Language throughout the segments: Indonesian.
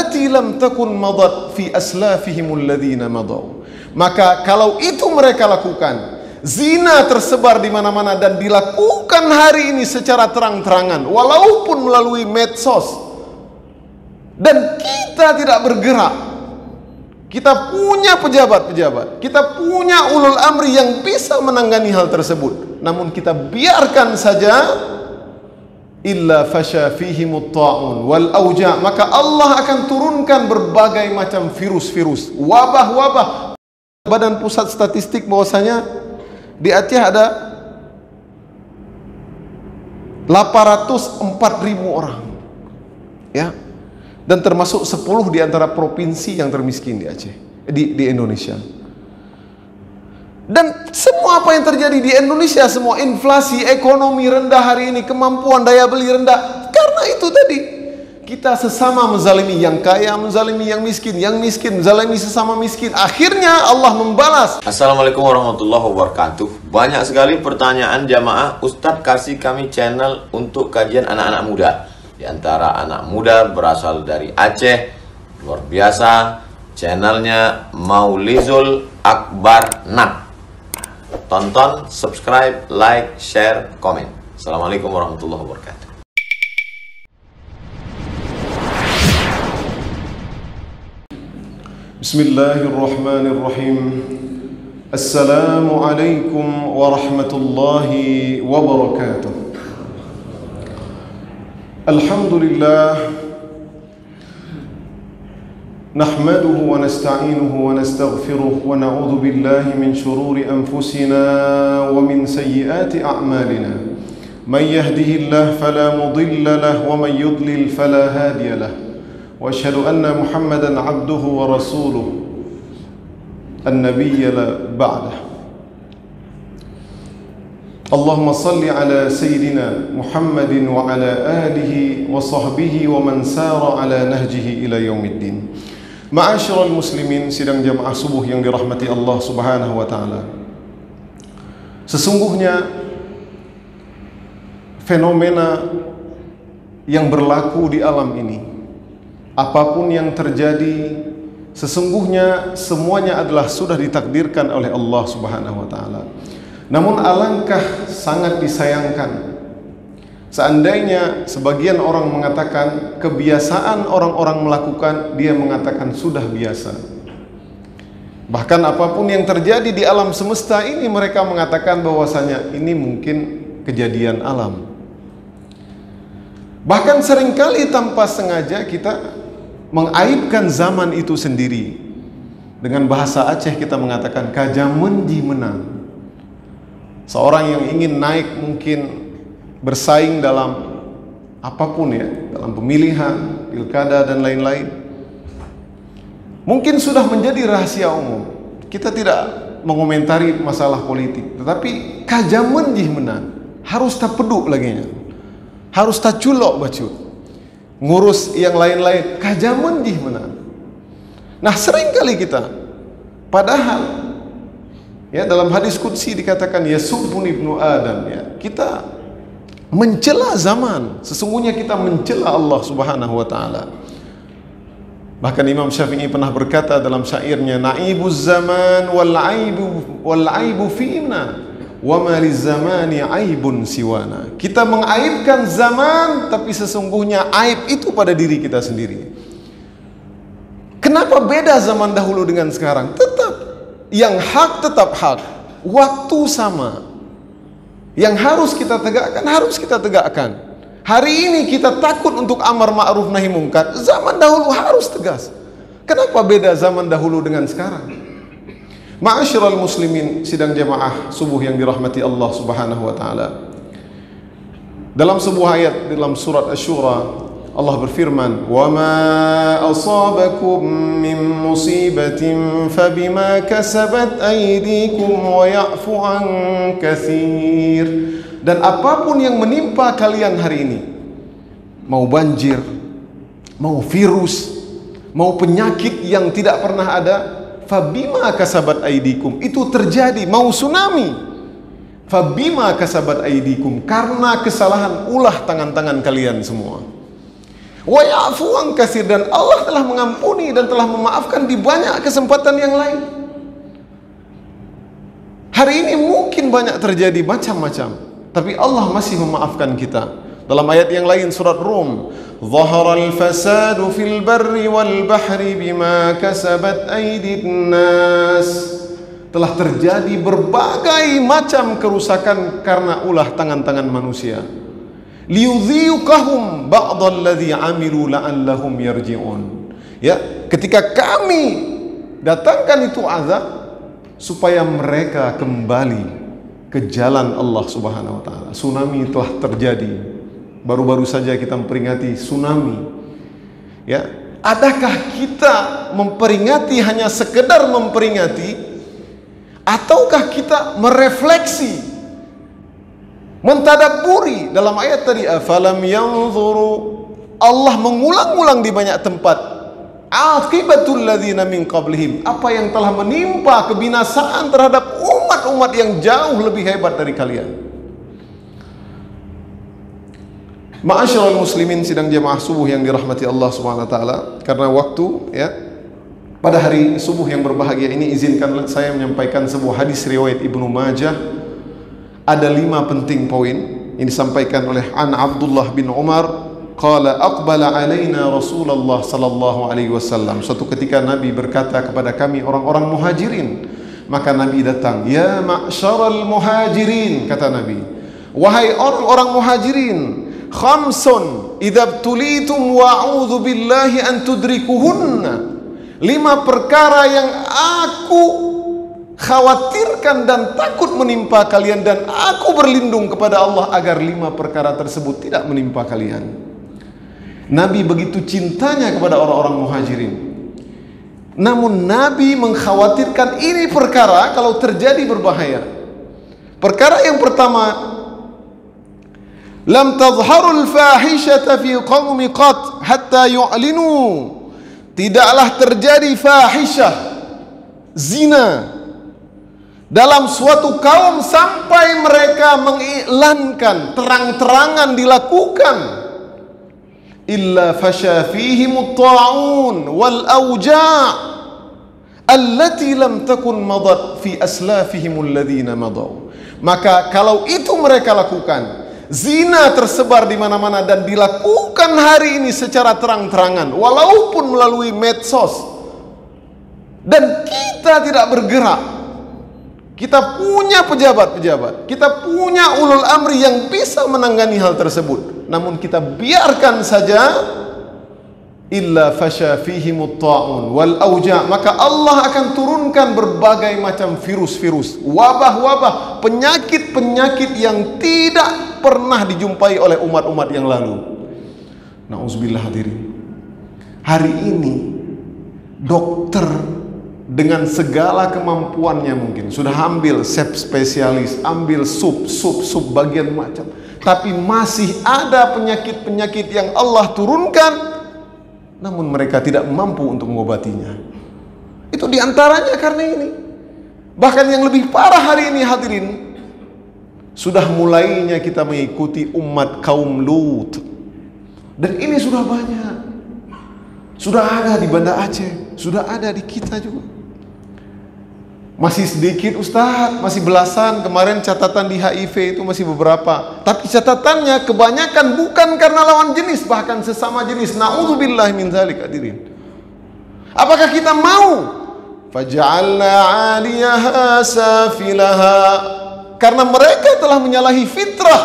allati lam takun madat fi aslafihimul ladzina madaw. Maka kalau itu mereka lakukan, zina tersebar di mana-mana dan dilakukan hari ini secara terang-terangan, walaupun melalui medsos, dan kita tidak bergerak. Kita punya pejabat-pejabat, kita punya ulul amri yang bisa menangani hal tersebut, namun kita biarkan saja. Illa fasha fihimut ta'un wal auja, maka Allah akan turunkan berbagai macam virus-virus, wabah-wabah. Badan Pusat Statistik bahwasanya di Aceh ada 804.000 orang, ya, dan termasuk 10 di antara provinsi yang termiskin di Aceh, di Indonesia. Dan semua apa yang terjadi di Indonesia, semua inflasi, ekonomi rendah hari ini, kemampuan daya beli rendah, karena itu tadi kita sesama menzalimi, yang kaya menzalimi yang miskin menzalimi sesama miskin. Akhirnya Allah membalas. Assalamualaikum warahmatullahi wabarakatuh. Banyak sekali pertanyaan jamaah, Ustadz kasih kami channel untuk kajian anak-anak muda. Di antara anak muda berasal dari Aceh, luar biasa, channelnya Maulizul Akbar Nak. Tonton, subscribe, like, share, komen. Assalamualaikum warahmatullahi wabarakatuh. Bismillahirrahmanirrahim. Assalamualaikum warahmatullahi wabarakatuh. Alhamdulillah, nahmaduhu wa nasta'inuhu wa nastaghfiruh wa na'udzu billahi min shururi anfusina wa min sayyiati a'malina. Man yahdihillahu fala mudilla lahu wa man yudlil fala hadiya lahu. Wa asyhadu anna Muhammadan 'abduhu wa rasuluh an-nabiyya la ba'dah. Allahumma salli ala sayyidina Muhammadin wa ala alihi wa sahbihi wa man sara ala nahjihi ila yaumiddin. Ma'asyiral muslimin, sidang jamaah subuh yang dirahmati Allah Subhanahu wa taala. Sesungguhnya fenomena yang berlaku di alam ini, apapun yang terjadi, sesungguhnya semuanya adalah sudah ditakdirkan oleh Allah Subhanahu wa taala. Namun alangkah sangat disayangkan seandainya sebagian orang mengatakan kebiasaan orang-orang melakukan, dia mengatakan sudah biasa. Bahkan apapun yang terjadi di alam semesta ini, mereka mengatakan bahwasanya ini mungkin kejadian alam. Bahkan seringkali tanpa sengaja kita mengaibkan zaman itu sendiri. Dengan bahasa Aceh kita mengatakan kajamendi menang. Seorang yang ingin naik, mungkin bersaing dalam apapun, ya, dalam pemilihan, pilkada dan lain-lain, mungkin sudah menjadi rahasia umum. Kita tidak mengomentari masalah politik, tetapi kajamendi menang, harus tak peduk lagi, harus tak culok bacut, ngurus yang lain-lain, kajamendi menang. Nah, seringkali kita, padahal ya dalam hadis qudsi dikatakan yasubbun ibnu Adam, ya, kita mencela zaman, sesungguhnya kita mencela Allah Subhanahu wa taala. Bahkan Imam Syafi'i pernah berkata dalam syairnya, naibuz zaman wal aibu fina wa ma lizamani aibun siwana. Kita mengaibkan zaman, tapi sesungguhnya aib itu pada diri kita sendiri. Kenapa beda zaman dahulu dengan sekarang? Tetap yang hak tetap hak, waktu sama. Yang harus kita tegakkan, harus kita tegakkan. Hari ini kita takut untuk amar ma'ruf nahi mungkar, zaman dahulu harus tegas. Kenapa beda zaman dahulu dengan sekarang? Ma'asyiral muslimin, sidang jamaah subuh yang dirahmati Allah Subhanahu wa taala. Dalam sebuah ayat dalam surat Asy-Syura, Allah berfirman, "Wa ma asabakum min musibatin fabima kasabat aydikum wa ya'fu an katsir." Dan apapun yang menimpa kalian hari ini, mau banjir, mau virus, mau penyakit yang tidak pernah ada, fabima kasabat aydikum, itu terjadi. Mau tsunami, fabima kasabat aydikum, karena kesalahan ulah tangan-tangan kalian semua. Wa ya'fu an katsir, dan Allah telah mengampuni dan telah memaafkan di banyak kesempatan yang lain. Hari ini mungkin banyak terjadi macam-macam, tapi Allah masih memaafkan kita. Dalam ayat yang lain surat Rum, "Dhaharal fasadu fil barri wal bahri bima kasabat aydin nas." Telah terjadi berbagai macam kerusakan karena ulah tangan-tangan manusia. Liyudhiqahum ba'dalladzi 'amilu la'allahum yarji'un. Ya, ketika kami datangkan itu azab supaya mereka kembali ke jalan Allah Subhanahu wa taala. Tsunami telah terjadi. Baru-baru saja kita memperingati tsunami. Ya, adakah kita memperingati hanya sekedar memperingati, ataukah kita merefleksi, mentadabburi? Dalam ayat tadi, afalam yanzuru, Allah mengulang-ulang di banyak tempat, aqibatul ladzina min qablihim, apa yang telah menimpa kebinasaan terhadap umat-umat yang jauh lebih hebat dari kalian. Ma'asyiral muslimin sidang jamaah subuh yang dirahmati Allah Subhanahu wa taala, karena waktu, ya, pada hari subuh yang berbahagia ini izinkan saya menyampaikan sebuah hadis riwayat Ibnu Majah. Ada 5 penting poin yang disampaikan oleh An Abdullah bin Umar, qala aqbala alaina Rasulullah sallallahu alaihi wasallam. Suatu ketika Nabi berkata kepada kami orang-orang muhajirin, maka Nabi datang, ya ma'syaral muhajirin, kata Nabi, wahai orang-orang muhajirin, khamsun idza tulitum wa'udzu billahi an tudrikuhunna, 5 perkara yang aku khawatirkan dan takut menimpa kalian, dan aku berlindung kepada Allah agar 5 perkara tersebut tidak menimpa kalian. Nabi begitu cintanya kepada orang-orang muhajirin, namun Nabi mengkhawatirkan ini perkara kalau terjadi berbahaya. Perkara yang pertama, lam tadhharul fahishata fi qaumi qat hatta yu'linu, tidaklah terjadi fahisyah, zina dalam suatu kaum sampai mereka mengiklankan, terang-terangan dilakukan, illa fasha fihimut ta'un wal awja' allati lam takun madat fi aslafihimul ladzina madaw. Maka kalau itu mereka lakukan, zina tersebar di mana-mana dan dilakukan hari ini secara terang-terangan, walaupun melalui medsos, dan kita tidak bergerak. Kita punya pejabat-pejabat, kita punya ulul amri yang bisa menangani hal tersebut, namun kita biarkan saja. Illa fasha fihimut ta'un wal auja', maka Allah akan turunkan berbagai macam virus-virus, wabah-wabah, penyakit-penyakit yang tidak pernah dijumpai oleh umat-umat yang lalu. Nauzubillah hadirin. Hari ini dokter dengan segala kemampuannya mungkin sudah ambil spesialis, ambil sub bagian macam, tapi masih ada penyakit-penyakit yang Allah turunkan, namun mereka tidak mampu untuk mengobatinya. Itu diantaranya karena ini. Bahkan yang lebih parah hari ini hadirin, sudah mulainya kita mengikuti umat kaum Lut, dan ini sudah banyak, sudah ada di Banda Aceh, sudah ada di kita juga. Masih sedikit Ustaz, masih belasan. Kemarin catatan di HIV itu masih beberapa, tapi catatannya kebanyakan bukan karena lawan jenis, bahkan sesama jenis. Na'udzubillah min dzalik hadirin. Apakah kita mau? Faj'alna 'aliyaha safilaha, karena mereka telah menyalahi fitrah.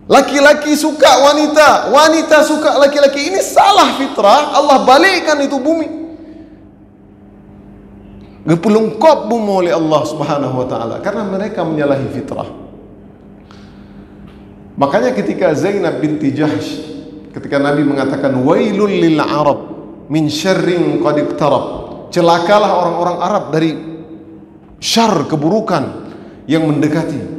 Laki-laki suka wanita, wanita suka laki-laki, ini salah fitrah. Allah balikkan itu bumi, gepelungkop bumi oleh Allah Subhanahu wa taala karena mereka menyalahi fitrah. Makanya ketika Zainab binti Jahsh, ketika Nabi mengatakan wailul lil Arab min syarrin qad iqtarab, celakalah orang-orang Arab dari syar, keburukan yang mendekati.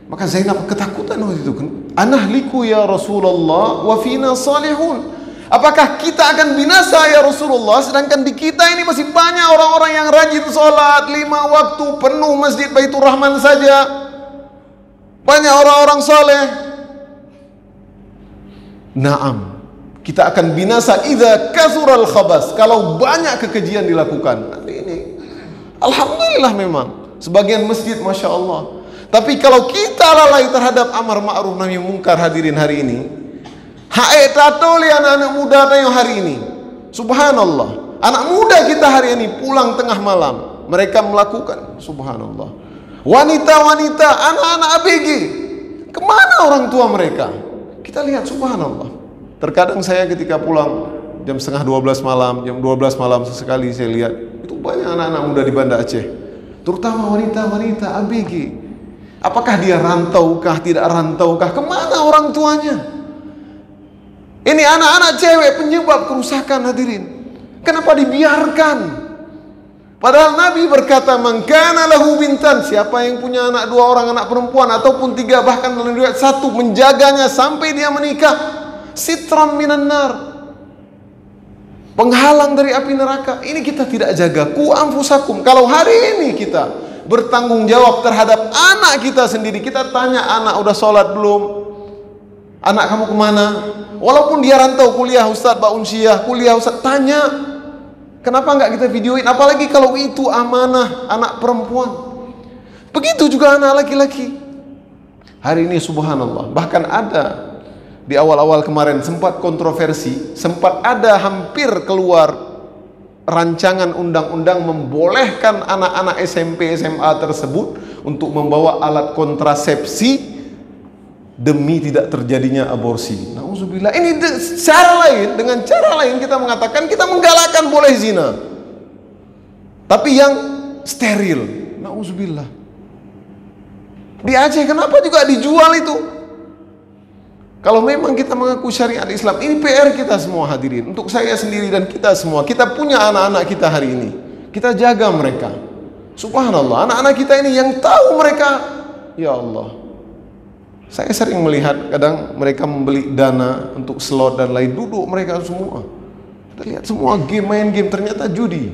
Maka Zainab ketakutan waktu itu, anahliku ya Rasulullah wa fina salihun, apakah kita akan binasa ya Rasulullah, sedangkan di kita ini masih banyak orang-orang yang rajin sholat 5 waktu, penuh masjid Baitur Rahman saja, banyak orang-orang soleh. Naam, Kita akan binasa idza kathural khabas, kalau banyak kekejian dilakukan. Ini alhamdulillah memang sebagian masjid Masya Allah. Tapi kalau kita lalai terhadap amar ma'ruf nahi mungkar hadirin hari ini, hae tatoli anak-anak muda tayo hari ini. Subhanallah. Anak muda kita hari ini pulang tengah malam, mereka melakukan subhanallah. Wanita-wanita, anak-anak ABG, kemana orang tua mereka? Kita lihat subhanallah. Terkadang saya ketika pulang jam setengah 12 malam, jam 12 malam sesekali saya lihat itu banyak anak-anak muda di Banda Aceh, terutama wanita-wanita ABG. Apakah dia rantaukah, tidak rantaukah? Kemana orang tuanya? Ini anak-anak cewek penyebab kerusakan hadirin. Kenapa dibiarkan? Padahal Nabi berkata, "Man kana lahu bintan," siapa yang punya anak 2 orang, anak perempuan ataupun 3, bahkan dalam riwayat 1, menjaganya sampai dia menikah, sitran minan nar, penghalang dari api neraka. Ini kita tidak jaga. Ku anfusakum. Kalau hari ini kita bertanggung jawab terhadap anak kita sendiri, kita tanya anak udah sholat belum? Anak kamu kemana? Walaupun dia rantau kuliah Ustadz, Pak Unsyah, kuliah Ustadz, tanya. Kenapa nggak kita videoin? Apalagi kalau itu amanah anak perempuan. Begitu juga anak laki-laki. Hari ini subhanallah, bahkan ada di awal-awal kemarin sempat kontroversi, sempat ada hampir keluar rancangan undang-undang membolehkan anak-anak SMP SMA tersebut untuk membawa alat kontrasepsi demi tidak terjadinya aborsi. Nauzubillah. Ini cara lain, dengan cara lain kita mengatakan kita menggalakkan boleh zina, tapi yang steril. Nauzubillah. Di Aceh kenapa juga dijual itu? Kalau memang kita mengaku syariat Islam, ini PR kita semua hadirin. Untuk saya sendiri dan kita semua, kita punya anak-anak kita hari ini, kita jaga mereka. Subhanallah, anak-anak kita ini yang tahu mereka, ya Allah. Saya sering melihat kadang mereka membeli dana untuk slot dan lain, duduk mereka semua. Kita lihat semua game, main game, ternyata judi.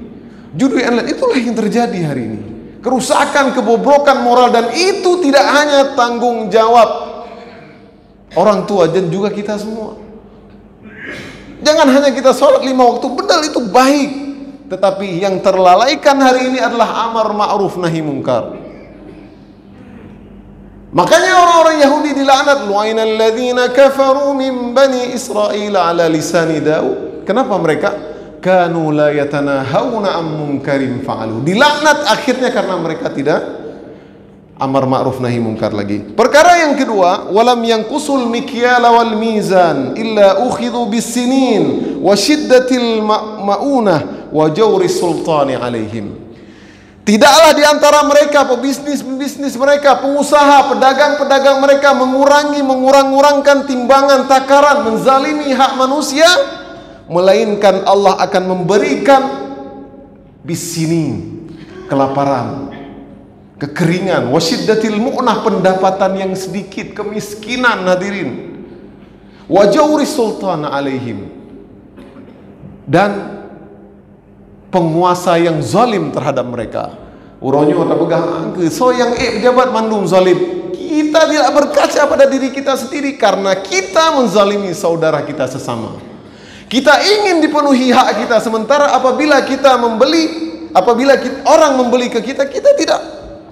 Judi online, itulah yang terjadi hari ini. Kerusakan, kebobrokan moral, dan itu tidak hanya tanggung jawab orang tua dan juga kita semua. Jangan hanya kita sholat 5 waktu, benar itu baik. Tetapi yang terlalaikan hari ini adalah amar ma'ruf nahi mungkar. Makanya orang-orang Yahudi dilaknat, lu'inal ladzina kafaru min bani Israil ala lisani Daud. Kenapa mereka? Kanu la yatanahawna am munkarin fa'alu. Dilaknat akhirnya karena mereka tidak amar ma'ruf nahi mungkar lagi. Perkara yang kedua, walam yanqusul mikyala wal mizan illa ukhidhu bis-sinin wa shiddatil ma'unah wa jawri sultani alaihim. Tidaklah di antara mereka, pebisnis mereka, pengusaha, pedagang-pedagang mereka mengurang-ngurangkan timbangan, takaran, menzalimi hak manusia, melainkan Allah akan memberikan bisinin, kelaparan, kekeringan, wasyiddatil mu'nah, pendapatan yang sedikit, kemiskinan hadirin, wajawri sultan alaihim, dan penguasa yang zalim terhadap mereka. Uronyo tak pegang angka, so yang pejabat mandum zalim. Kita tidak berkaca pada diri kita sendiri karena kita menzalimi saudara kita sesama. Kita ingin dipenuhi hak kita, sementara apabila orang membeli ke kita, kita tidak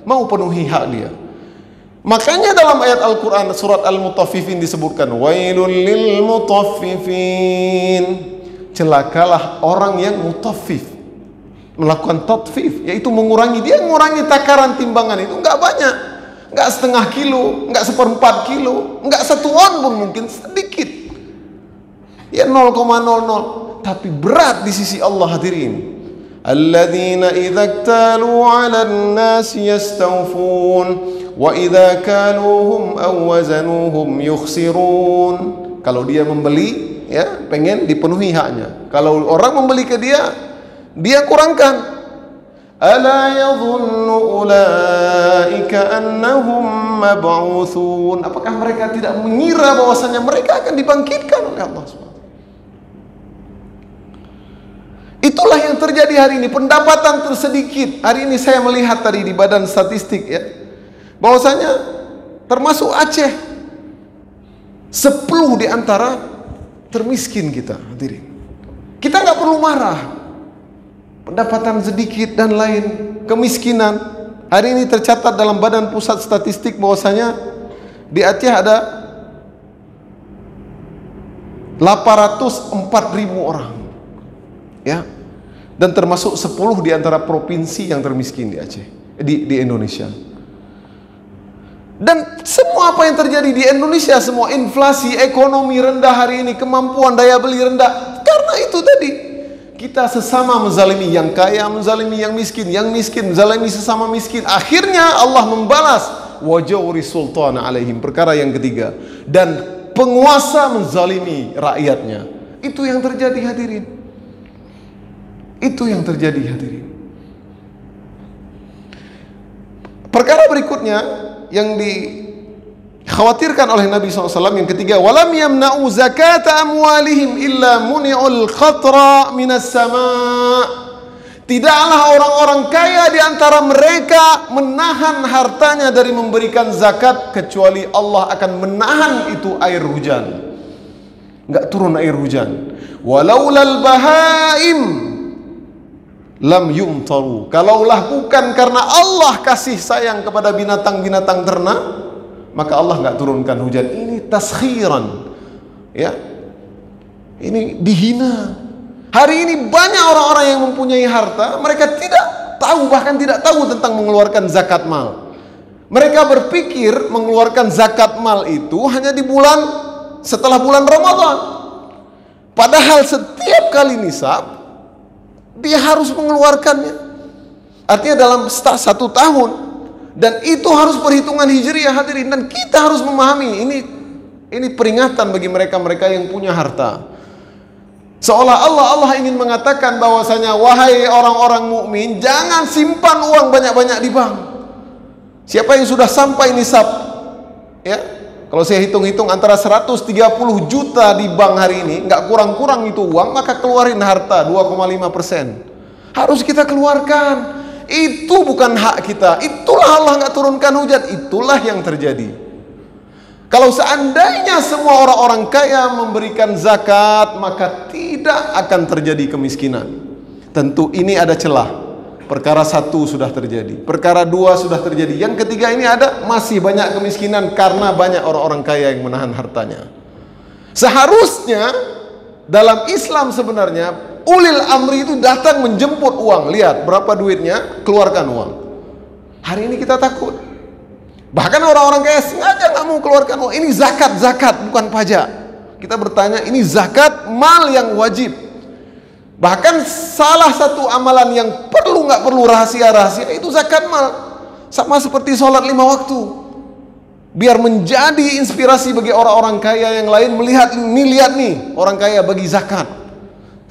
mau penuhi hak dia. Makanya dalam ayat Al-Quran surat Al-Mutaffifin disebutkan, wailul lil mutaffifin, celakalah orang yang mutaffif, melakukan tatfif, yaitu mengurangi. Dia mengurangi takaran timbangan itu enggak banyak, enggak setengah kilo, enggak 1/4 kilo, enggak 1 on pun, mungkin sedikit, ya 0,00, tapi berat di sisi Allah hadirin. Alladzina idza iktalu 'alan nasi yastawfun wa idza kaluhum aw wazanuhum yukhsirun. Kalau dia membeli, ya pengen dipenuhi haknya. Kalau orang membeli ke dia, dia kurangkan. Ala yadhunnu ulaika annahum mab'utsun. Apakah mereka tidak mengira bahwasanya mereka akan dibangkitkan oleh Allah SWT? Itulah yang terjadi hari ini. Pendapatan tersedikit. Hari ini saya melihat tadi di Badan Statistik, ya, bahwasanya termasuk Aceh, 10 di antara termiskin kita, hadirin. Kita nggak perlu marah. Pendapatan sedikit dan lain, kemiskinan. Hari ini tercatat dalam Badan Pusat Statistik bahwasanya di Aceh ada 804.000 orang, ya, dan termasuk 10 di antara provinsi yang termiskin di Aceh, di Indonesia. Dan semua apa yang terjadi di Indonesia, semua inflasi, ekonomi rendah hari ini, kemampuan daya beli rendah, karena itu tadi kita sesama menzalimi, yang kaya menzalimi yang miskin menzalimi sesama miskin. Akhirnya Allah membalas wajawri sultana alaihim, perkara yang ketiga, dan penguasa menzalimi rakyatnya. Itu yang terjadi, hadirin. Itu yang terjadi, hadirin. Perkara berikutnya yang dikhawatirkan oleh Nabi SAW yang ketiga, walam yamna'u zakata amwalihim illa muni'ul khatra minas sama'. Tidaklah orang-orang kaya di antara mereka menahan hartanya dari memberikan zakat, kecuali Allah akan menahan itu air hujan. Enggak turun air hujan. Walaulal bahaim lam yumtaru. Kalaulah bukan karena Allah kasih sayang kepada binatang-binatang ternak, maka Allah enggak turunkan hujan. Ini taskhiran, ya. Ini dihina. Hari ini banyak orang-orang yang mempunyai harta, mereka tidak tahu, bahkan tidak tahu tentang mengeluarkan zakat mal. Mereka berpikir mengeluarkan zakat mal itu hanya di setelah bulan Ramadan. Padahal setiap kali nisab dia harus mengeluarkannya. Artinya dalam satu tahun, dan itu harus perhitungan hijriah, hadirin. Dan kita harus memahami ini peringatan bagi mereka-mereka yang punya harta. Seolah Allah ingin mengatakan bahwasanya, wahai orang-orang mukmin, jangan simpan uang banyak-banyak di bank. Siapa yang sudah sampai nisab, ya, kalau saya hitung-hitung antara 130 juta di bank hari ini, nggak kurang-kurang itu uang, maka keluarin harta 2,5%. Harus kita keluarkan. Itu bukan hak kita. Itulah Allah nggak turunkan hujan. Itulah yang terjadi. Kalau seandainya semua orang-orang kaya memberikan zakat, maka tidak akan terjadi kemiskinan. Tentu ini ada celah. Perkara satu sudah terjadi, perkara dua sudah terjadi, yang ketiga ini masih banyak kemiskinan karena banyak orang-orang kaya yang menahan hartanya. Seharusnya dalam Islam sebenarnya ulil amri itu datang menjemput uang. Lihat berapa duitnya, keluarkan uang. Hari ini kita takut. Bahkan orang-orang kaya sengaja nggak mau keluarkan uang. Ini zakat bukan pajak. Kita bertanya, ini zakat mal yang wajib. Bahkan salah satu amalan yang nggak perlu rahasia itu zakat mal. Sama seperti sholat 5 waktu. Biar menjadi inspirasi bagi orang-orang kaya yang lain melihat ini, lihat nih orang kaya bagi zakat.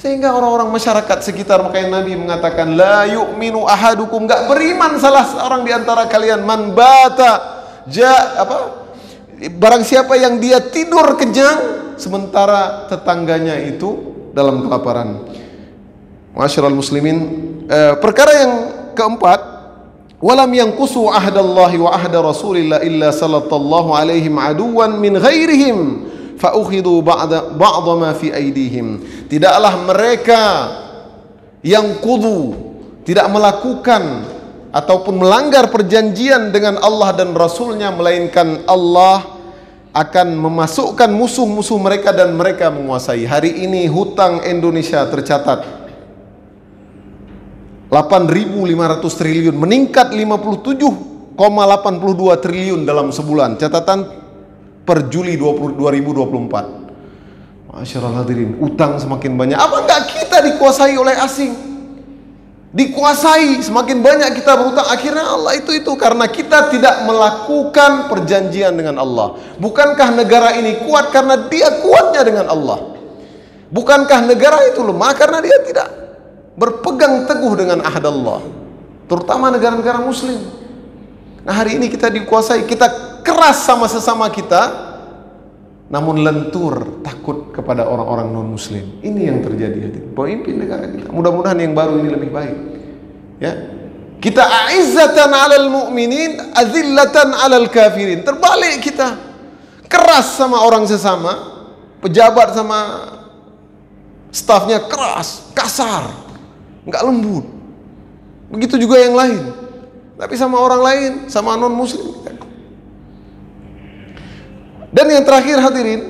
Sehingga orang-orang masyarakat sekitar, makanya Nabi mengatakan la yu'minu ahadukum, enggak beriman salah seorang di antara kalian, man bata barang siapa yang dia tidur kenyang sementara tetangganya itu dalam kelaparan. Ma'asyiral muslimin, perkara yang keempat, walam yanqusu ahdallahi wa ahda rasulillah illa sallallahu alaihim aduwan min ghairihim fa'ukhidu ba'da ma fi aidihim. Tidaklah mereka yang tidak melakukan ataupun melanggar perjanjian dengan Allah dan Rasulnya, melainkan Allah akan memasukkan musuh-musuh mereka dan mereka menguasai. Hari ini hutang Indonesia tercatat 8.500 triliun, meningkat 57,82 triliun dalam sebulan. Catatan per Juli 2024. Masyaallah hadirin, utang semakin banyak. Apa enggak kita dikuasai oleh asing? Dikuasai, semakin banyak kita berutang. Akhirnya Allah itu karena kita tidak melakukan perjanjian dengan Allah. Bukankah negara ini kuat karena dia kuatnya dengan Allah? Bukankah negara itu lemah karena dia tidak berpegang teguh dengan ahad Allah? Terutama negara-negara muslim. Nah hari ini kita dikuasai, kita keras sama sesama kita, namun lentur takut kepada orang-orang non muslim. Ini yang terjadi, pemimpin negara kita. Mudah-mudahan yang baru ini lebih baik, ya. Kita a'izzatan 'alal mu'minin, azillatan 'alal kafirin. Terbalik kita. Keras sama orang sesama, pejabat sama stafnya keras, kasar, nggak lembut. Begitu juga yang lain. Tapi sama orang lain, sama non muslim. Dan yang terakhir hadirin,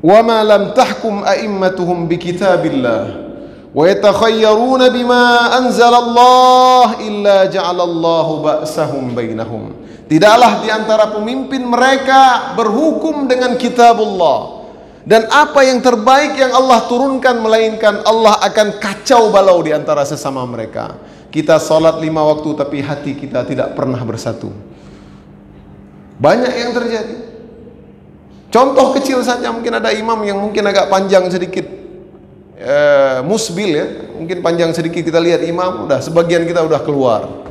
wa ma lam tahkum a'immatuhum bi kitabillah wa yatakhayyaruna bima anzalallah illa ja'alallahu ba'sahum bainahum. Tidaklah di antara pemimpin mereka berhukum dengan kitabullah dan apa yang terbaik yang Allah turunkan, melainkan Allah akan kacau balau di antara sesama mereka. Kita salat 5 waktu tapi hati kita tidak pernah bersatu. Banyak yang terjadi. Contoh kecil saja, mungkin ada imam yang mungkin agak panjang sedikit, musbil ya, mungkin panjang sedikit, kita lihat imam, udah sebagian kita udah keluar.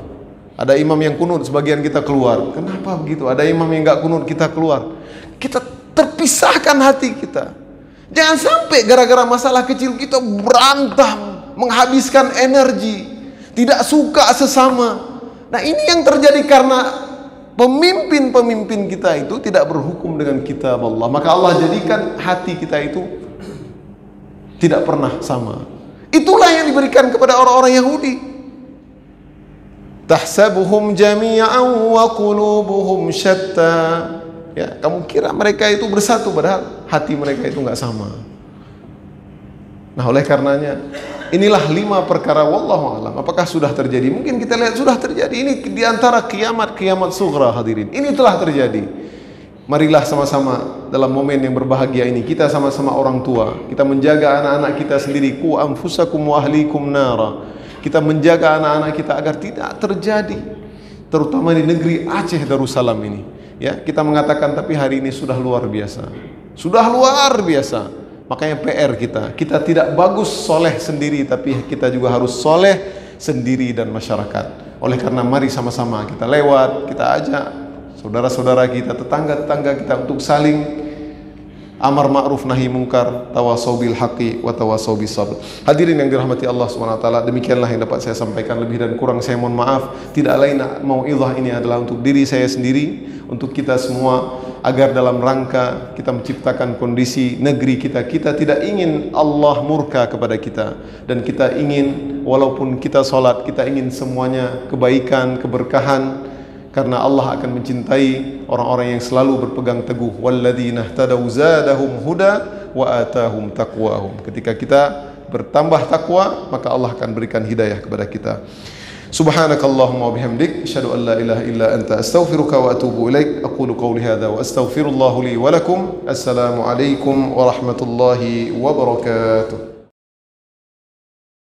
Ada imam yang kunut, sebagian kita keluar. Kenapa begitu? Ada imam yang nggak kunut, kita keluar. Kita terpisahkan hati kita. Jangan sampai gara-gara masalah kecil kita berantem, menghabiskan energi, tidak suka sesama. Nah ini yang terjadi karena pemimpin-pemimpin kita itu tidak berhukum dengan kitab Allah. Maka Allah jadikan hati kita itu tidak pernah sama. Itulah yang diberikan kepada orang-orang Yahudi. Tahsabuhum jami'an wa qulubuhum syatta. Ya, kamu kira mereka itu bersatu padahal hati mereka itu nggak sama. Nah, oleh karenanya inilah 5 perkara wallahu alam. Apakah sudah terjadi? Mungkin kita lihat sudah terjadi. Ini di antara kiamat sughra hadirin. Ini telah terjadi. Marilah sama-sama dalam momen yang berbahagia ini kita sama-sama orang tua, kita menjaga anak-anak kita sendiri. Qu anfusakum wa ahlikum nara. Kita menjaga anak-anak kita agar tidak terjadi, terutama di negeri Aceh Darussalam ini. Ya, kita mengatakan tapi hari ini sudah luar biasa. Sudah luar biasa. Makanya PR kita tidak bagus soleh sendiri, tapi kita juga harus soleh sendiri dan masyarakat. Oleh karena mari sama-sama kita lewat, kita ajak saudara-saudara kita, tetangga-tetangga kita untuk saling amar ma'ruf nahi mungkar, tawasau bil haqqi wa tawasau bis sabr. Hadirin yang dirahmati Allah Subhanahu wa taala, demikianlah yang dapat saya sampaikan. Lebih dan kurang saya mohon maaf. Tidak lain mau'izah ini adalah untuk diri saya sendiri, untuk kita semua, agar dalam rangka kita menciptakan kondisi negeri kita tidak ingin Allah murka kepada kita, dan kita ingin walaupun kita sholat, kita ingin semuanya kebaikan, keberkahan, karena Allah akan mencintai orang-orang yang selalu berpegang teguh. Walladzina ihtadaw zadahum huda wa atahum taqwahum. Ketika kita bertambah takwa, maka Allah akan berikan hidayah kepada kita. Subhanakallahumma wa bihamdik, asyhadu an la ilaha illa anta, astaghfiruka wa atubu ilaik. Aqulu qawli hadza wa astaghfirullahu li wa lakum. Assalamu alaikum warahmatullahi wabarakatuh.